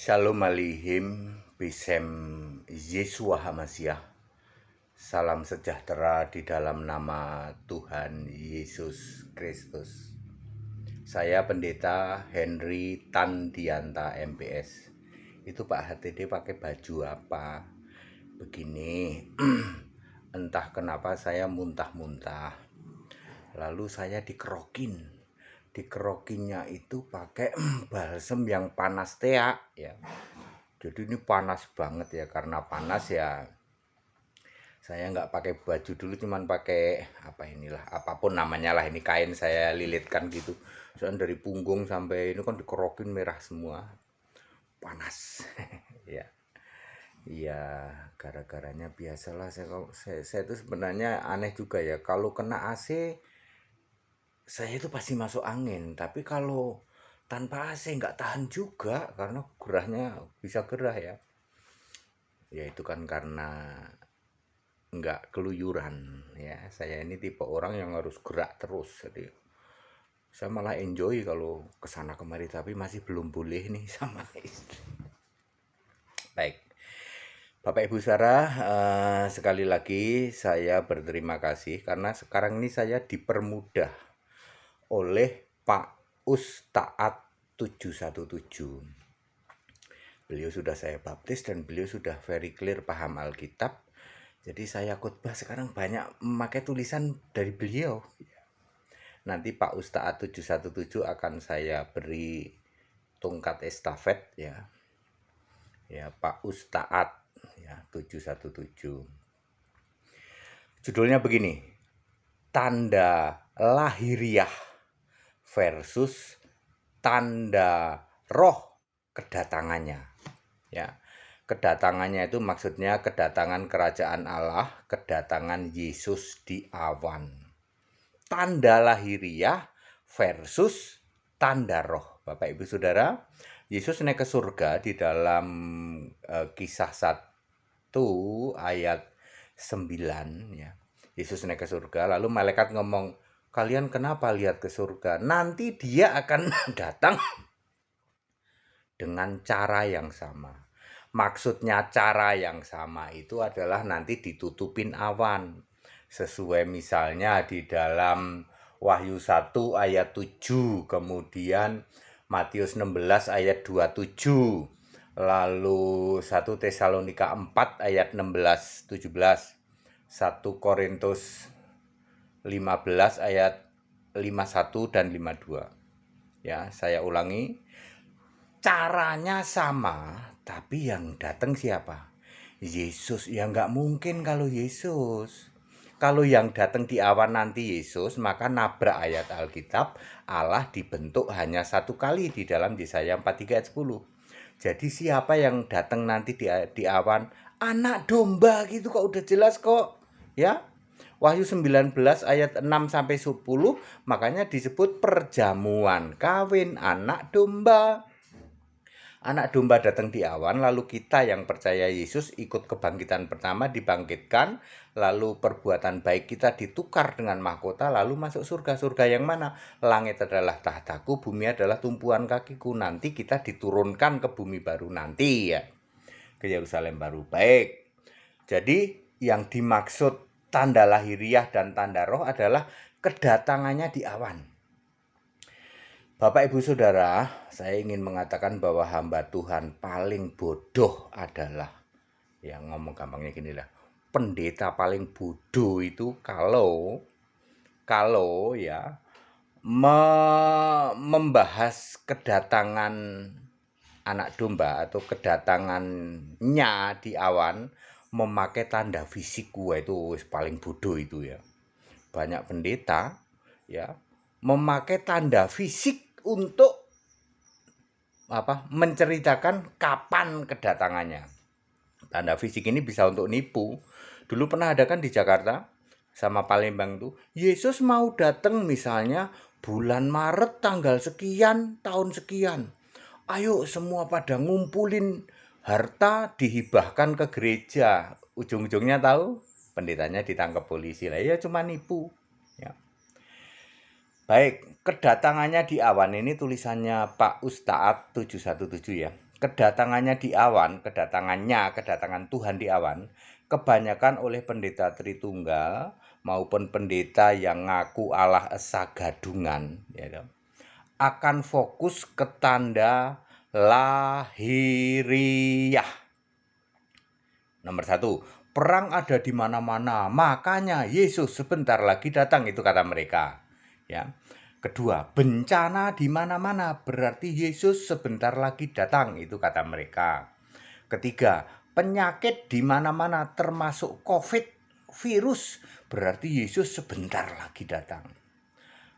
Shalom Aleichem, Bisem Yeshua HaMashiach. Salam sejahtera di dalam nama Tuhan Yesus Kristus. Saya Pendeta Henry Tandianta MPS. Itu Pak HTD pakai baju apa? Begini, entah kenapa saya muntah-muntah. Lalu saya dikerokinnya itu pakai balsem yang panas teak ya. Jadi ini panas banget ya, karena panas ya saya nggak pakai baju dulu, cuman pakai apapun namanya lah, ini kain saya lilitkan gitu. Soalnya dari punggung sampai ini kan dikerokin merah semua, panas. Ya, iya, gara-garanya biasalah saya itu sebenarnya aneh juga ya, kalau kena AC saya itu pasti masuk angin, tapi kalau tanpa AC nggak tahan juga karena gerahnya bisa gerah ya. Ya itu kan karena nggak keluyuran ya. Saya ini tipe orang yang harus gerak terus, jadi saya malah enjoy kalau kesana kemari, tapi masih belum boleh nih sama istri. Baik, Bapak Ibu Saudara, sekali lagi saya berterima kasih karena sekarang ini saya dipermudah oleh Pak Ustaat 717. Beliau sudah saya baptis dan beliau sudah very clear paham Alkitab. Jadi saya khotbah sekarang banyak memakai tulisan dari beliau. Nanti Pak Ustaat 717 akan saya beri tongkat estafet ya. Ya, Pak Ustaat ya 717. Judulnya begini: Tanda lahiriah versus tanda roh kedatangannya. Ya. Kedatangannya itu maksudnya kedatangan kerajaan Allah, kedatangan Yesus di awan. Tanda lahiriah versus tanda roh. Bapak Ibu Saudara, Yesus naik ke surga di dalam Kisah 1 ayat 9 ya. Yesus naik ke surga, lalu malaikat ngomong, "Kalian kenapa lihat ke surga? Nanti dia akan datang dengan cara yang sama." Maksudnya cara yang sama itu adalah nanti ditutupin awan. Sesuai misalnya di dalam Wahyu 1 ayat 7, kemudian Matius 16 ayat 27, lalu 1 Tesalonika 4 ayat 16-17, 1 Korintus 15 ayat 51 dan 52. Ya, saya ulangi. Caranya sama, tapi yang datang siapa? Yesus. Ya nggak mungkin kalau Yesus. Kalau yang datang di awan nanti Yesus, maka nabrak ayat Alkitab, Allah dibentuk hanya satu kali di dalam Yesaya 43 ayat 10. Jadi siapa yang datang nanti di awan? Anak domba gitu kok, udah jelas kok. Ya. Wahyu 19 ayat 6 sampai 10, makanya disebut perjamuan kawin anak domba. Anak domba datang di awan, lalu kita yang percaya Yesus ikut kebangkitan pertama, dibangkitkan, lalu perbuatan baik kita ditukar dengan mahkota, lalu masuk surga. Surga yang mana? Langit adalah tahtaku, bumi adalah tumpuan kakiku. Nanti kita diturunkan ke bumi baru nanti ya, ke Yerusalem baru. Baik, jadi yang dimaksud tanda lahiriah dan tanda roh adalah kedatangannya di awan. Bapak Ibu Saudara, saya ingin mengatakan bahwa hamba Tuhan paling bodoh adalah, yang ngomong gampangnya gini lah, pendeta paling bodoh itu kalau ya membahas kedatangan anak domba atau kedatangannya di awan memakai tanda fisik. Itu paling bodoh itu ya. Banyak pendeta ya memakai tanda fisik untuk menceritakan kapan kedatangannya. Tanda fisik ini bisa untuk nipu. Dulu pernah ada kan di Jakarta sama Palembang tuh, Yesus mau datang misalnya bulan Maret tanggal sekian tahun sekian. Ayo semua pada ngumpulin harta dihibahkan ke gereja. Ujung-ujungnya tahu pendetanya ditangkap polisi lah. Ya cuma nipu ya. Baik, kedatangannya di awan ini tulisannya Pak Ustaat 717 ya. kedatangannya di awan, kedatangan Tuhan di awan, kebanyakan oleh pendeta Tritunggal maupun pendeta yang ngaku Allah Esa gadungan, ya, akan fokus ke tanda lahiriah. Nomor 1, perang ada di mana-mana, makanya Yesus sebentar lagi datang, itu kata mereka. Ya. Kedua, bencana di mana-mana, berarti Yesus sebentar lagi datang, itu kata mereka. Ketiga, penyakit di mana-mana termasuk COVID, virus, berarti Yesus sebentar lagi datang.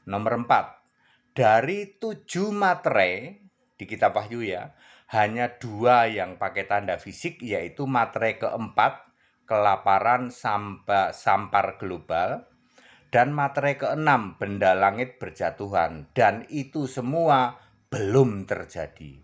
Nomor 4, dari 7 materai di kitab Wahyu ya, hanya 2 yang pakai tanda fisik, yaitu materai keempat, kelaparan sampar global, dan materai keenam, benda langit berjatuhan, dan itu semua belum terjadi.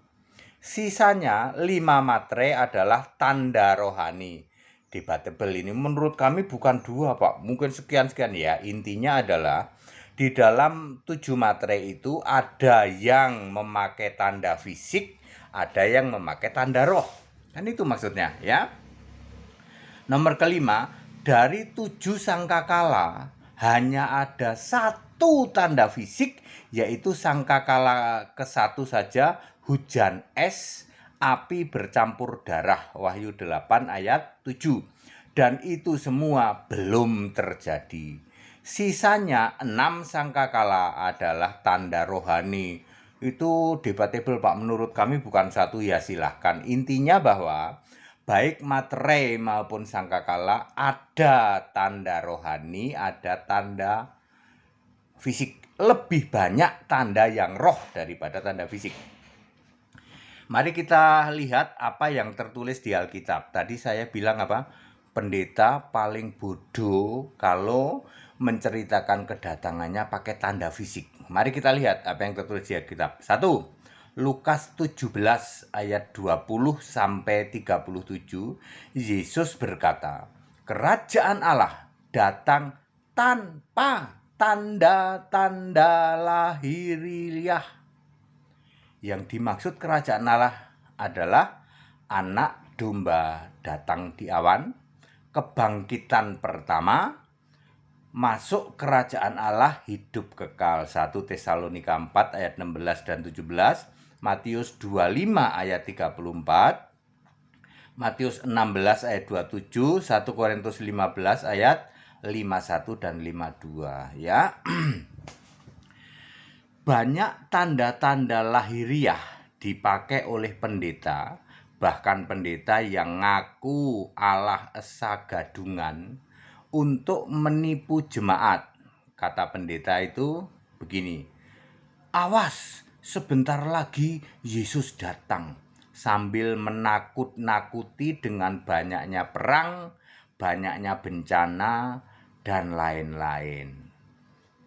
Sisanya 5 materai adalah tanda rohani. Debatable ini menurut kami bukan 2 Pak, mungkin sekian-sekian ya. Intinya adalah di dalam 7 materai itu ada yang memakai tanda fisik, ada yang memakai tanda roh. Kan itu maksudnya ya. Nomor kelima, dari 7 sangkakala hanya ada 1 tanda fisik, yaitu sangkakala ke-1 saja, hujan es, api bercampur darah, Wahyu 8 ayat 7. Dan itu semua belum terjadi. Sisanya 6 sangkakala adalah tanda rohani. Itu debatable Pak, menurut kami bukan 1 ya, silahkan. Intinya bahwa baik materai maupun sangkakala ada tanda rohani, ada tanda fisik. Lebih banyak tanda yang roh daripada tanda fisik. Mari kita lihat apa yang tertulis di Alkitab. Tadi saya bilang apa? Pendeta paling bodoh kalau menceritakan kedatangannya pakai tanda fisik. Mari kita lihat apa yang tertulis di Alkitab. 1. Lukas 17 ayat 20 sampai 37, Yesus berkata, "Kerajaan Allah datang tanpa tanda-tanda lahiriah." Yang dimaksud kerajaan Allah adalah anak domba datang di awan, kebangkitan pertama, masuk kerajaan Allah, hidup kekal. 1 Tesalonika 4 ayat 16 dan 17, Matius 25 ayat 34, Matius 16 ayat 27, 1 Korintus 15 ayat 51 dan 52 ya. Banyak tanda-tanda lahiriah dipakai oleh pendeta, bahkan pendeta yang ngaku Allah Esa gadungan, untuk menipu jemaat. Kata pendeta itu begini, "Awas, sebentar lagi Yesus datang," sambil menakut-nakuti dengan banyaknya perang, banyaknya bencana, dan lain-lain.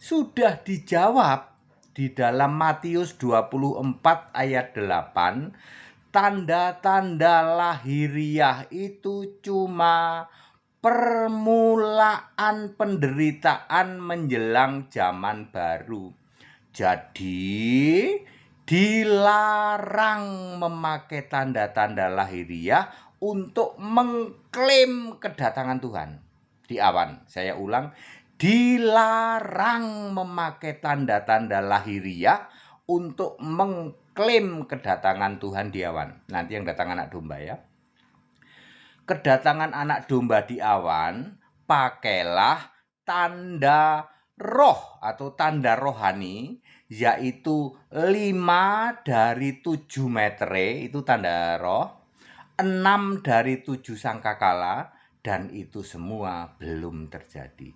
Sudah dijawab di dalam Matius 24 ayat 8, tanda-tanda lahiriah itu cuma permulaan penderitaan menjelang zaman baru. Jadi dilarang memakai tanda-tanda lahiriah untuk mengklaim kedatangan Tuhan di awan. Saya ulang, dilarang memakai tanda-tanda lahiriah untuk mengklaim kedatangan Tuhan di awan. Nanti yang datang anak domba ya. Kedatangan anak domba di awan, pakailah tanda roh atau tanda rohani, yaitu 5 dari 7 metre, itu tanda roh, 6 dari 7 sangkakala, dan itu semua belum terjadi.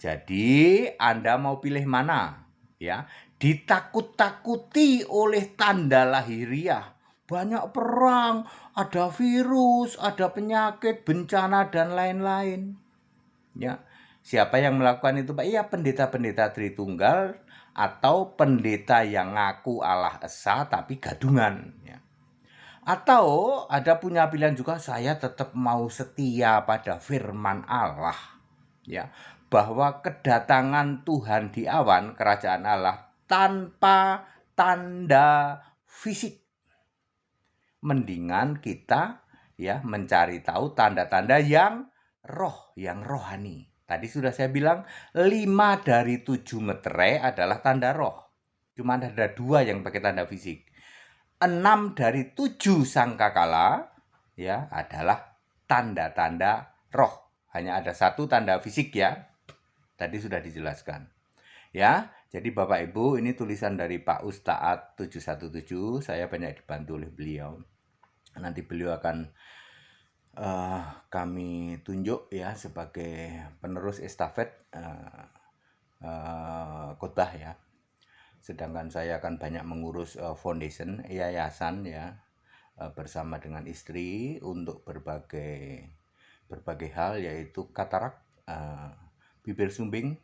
Jadi Anda mau pilih mana? Ya, ditakut-takuti oleh tanda lahiriah. Banyak perang, ada virus, ada penyakit, bencana, dan lain-lain. Ya, siapa yang melakukan itu Pak? Iya, pendeta-pendeta Tritunggal atau pendeta yang ngaku Allah Esa tapi gadungan. Ya. Atau ada punya pilihan juga, saya tetap mau setia pada firman Allah. Ya, bahwa kedatangan Tuhan di awan, kerajaan Allah, tanpa tanda fisik. mendingan kita ya mencari tahu tanda-tanda yang rohani. Tadi sudah saya bilang 5 dari 7 meterai adalah tanda roh. Cuma ada 2 yang pakai tanda fisik. 6 dari 7 sangkakala ya adalah tanda-tanda roh. Hanya ada 1 tanda fisik ya. Tadi sudah dijelaskan. Ya, jadi Bapak Ibu, ini tulisan dari Pak Ustaat 717. Saya banyak dibantu oleh beliau. Nanti beliau akan kami tunjuk ya sebagai penerus estafet khotbah ya. Sedangkan saya akan banyak mengurus foundation yayasan ya bersama dengan istri untuk berbagai hal, yaitu katarak, bibir sumbing,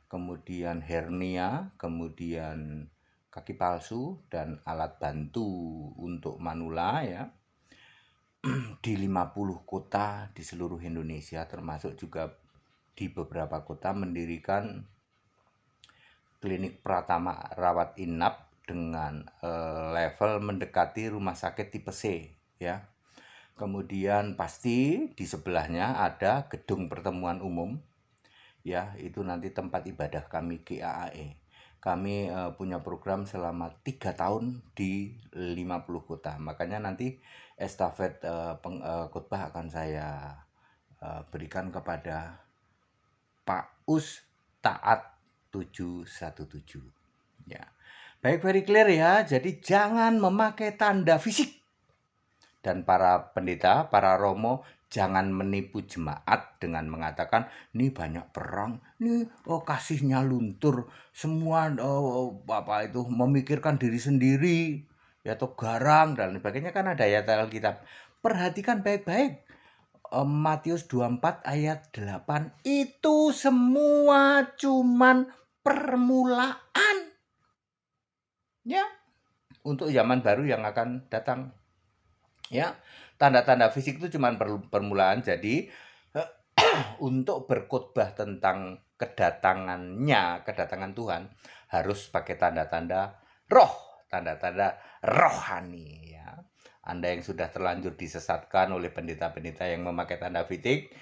kemudian hernia, kemudian kaki palsu, dan alat bantu untuk manula ya. Di 50 kota di seluruh Indonesia, termasuk juga di beberapa kota mendirikan klinik pratama rawat inap dengan level mendekati rumah sakit tipe C ya. Kemudian pasti di sebelahnya ada gedung pertemuan umum ya, itu nanti tempat ibadah kami GAAE. Kami punya program selama 3 tahun di 50 kota. Makanya nanti estafet khotbah akan saya berikan kepada Pak Ustaat 717. Ya. Baik, very clear ya. Jadi jangan memakai tanda fisik. Dan para pendeta, para romo, jangan menipu jemaat dengan mengatakan, ini banyak perang, ini kasihnya luntur, semua Bapak itu memikirkan diri sendiri, ya atau garang dan sebagainya. Kan ada ayat Alkitab. Perhatikan baik-baik. Matius 24 ayat 8, itu semua cuman permulaan. Ya, untuk zaman baru yang akan datang. Ya, tanda-tanda fisik itu cuma permulaan. Jadi untuk berkhotbah tentang kedatangan Tuhan harus pakai tanda-tanda roh, tanda-tanda rohani ya. Anda yang sudah terlanjur disesatkan oleh pendeta-pendeta yang memakai tanda fisik,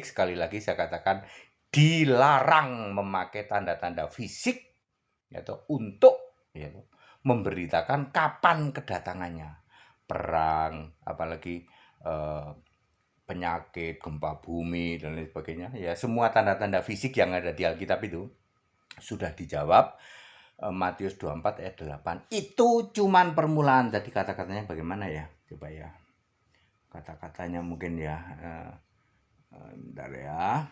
sekali lagi saya katakan dilarang memakai tanda-tanda fisik yaitu untuk ya, memberitakan kapan kedatangannya. Perang, apalagi penyakit, gempa bumi, dan lain sebagainya. Ya, semua tanda-tanda fisik yang ada di Alkitab itu sudah dijawab. Matius 24 ayat 8. Itu cuman permulaan. Tadi kata-katanya bagaimana ya? Coba ya. Kata-katanya mungkin ya. Bentar ya.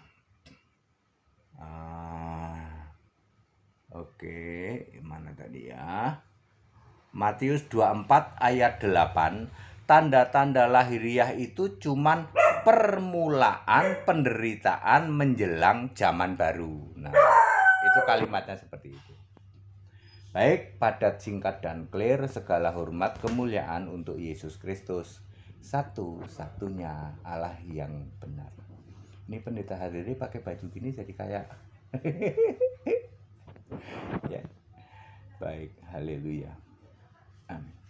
Oke, mana tadi ya? Matius 24 ayat 8, tanda-tanda lahiriah itu cuman permulaan penderitaan menjelang zaman baru. Nah, itu kalimatnya seperti itu. Baik, padat, singkat, dan clear. Segala hormat kemuliaan untuk Yesus Kristus, satu-satunya Allah yang benar. Ini pendeta hadiri pakai baju gini jadi kayak ya. Baik, haleluya. Amin.